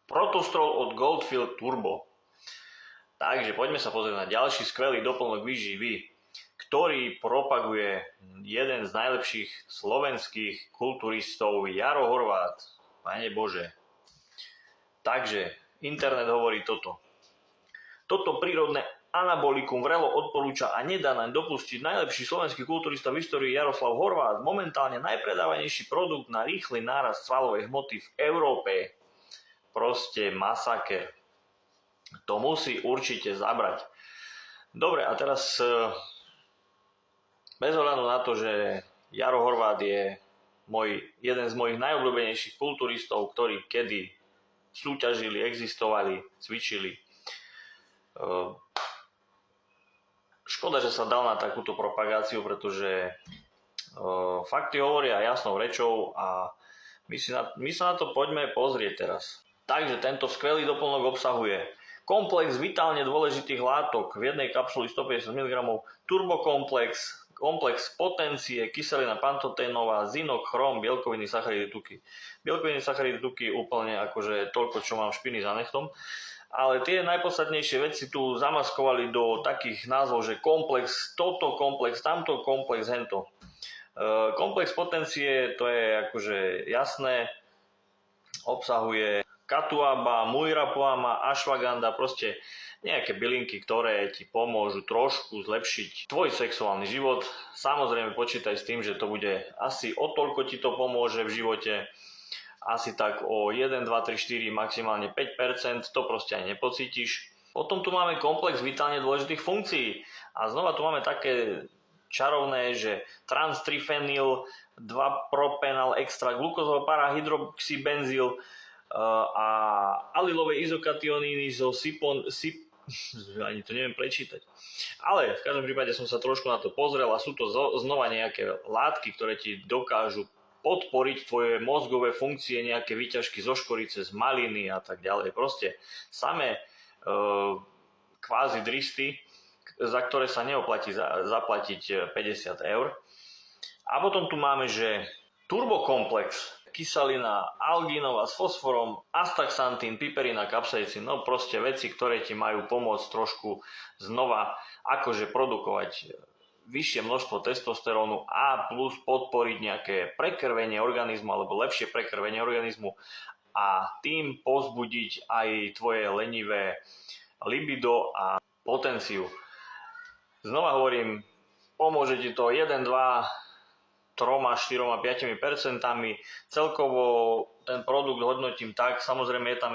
Protostrol od Goldfield Turbo. Takže poďme sa pozrieť na ďalší skvelý doplnok výživy, ktorý propaguje jeden z najlepších slovenských kulturistov, Jaro Horvát. Pane Bože. Takže internet hovorí toto. Toto prírodné anabolikum vrelo odporúča a nedá naň dopustiť najlepší slovenský kulturista v histórii Jaroslav Horvát, momentálne najpredávanejší produkt na rýchly nárast svalovej hmoty v Európe. Proste masaker. To musí určite zabrať. Dobre, a teraz bez ohľadu na to, že Jaro Horvát je jeden z mojich najobľúbenejších kulturistov, ktorí kedy súťažili, existovali, cvičili. Škoda, že sa dal na takúto propagáciu, pretože fakty hovoria jasnou rečou a my sa na to poďme pozrieť teraz. Takže tento skvelý doplnok obsahuje komplex vitálne dôležitých látok v jednej kapsuli 150 mg, turbokomplex, komplex potencie, kyselina pantoténová, zinok, chrom, bielkoviny, sacharidy, tuky. Bielkoviny, sacharidy, tuky úplne akože toľko, čo mám špiny za nechtom. Ale tie najpodstatnejšie veci tu zamaskovali do takých názvov, že komplex, toto komplex, tamto komplex, hento. Komplex potencie, to je akože jasné, obsahuje katuaba, muirapuama, ashwagandha, proste nejaké bylinky, ktoré ti pomôžu trošku zlepšiť tvoj sexuálny život. Samozrejme počítaj s tým, že to bude asi o toľko ti to pomôže v živote, asi tak o 1, 2, 3, 4, maximálne 5%, to proste aj nepocítiš. Potom tu máme komplex vitálne dôležitých funkcií a znova tu máme také čarovné, že trans-trifenyl, 2-propenal extra glukózová parahydroxybenzil a alylové izokationíny zo ani to neviem prečítať. Ale v každom prípade som sa trošku na to pozrel a sú to znova nejaké látky, ktoré ti dokážu podporiť tvoje mozgové funkcie, nejaké výťažky zo škorice, z maliny a tak ďalej. Proste samé kvázi dristy, za ktoré sa neoplatí zaplatiť 50 eur. A potom tu máme, že turbokomplex, kyselina algínová s fosforom, astaxantín, piperina, kapsaicín, no proste veci, ktoré ti majú pomôcť trošku znova akože produkovať vyššie množstvo testosterónu a plus podporiť nejaké prekrvenie organizmu alebo lepšie prekrvenie organizmu a tým povzbudiť aj tvoje lenivé libido a potenciu. Znova hovorím, pomôže ti to 1, 2, 3, 4, 5%. Celkovo ten produkt hodnotím tak, samozrejme je tam ešte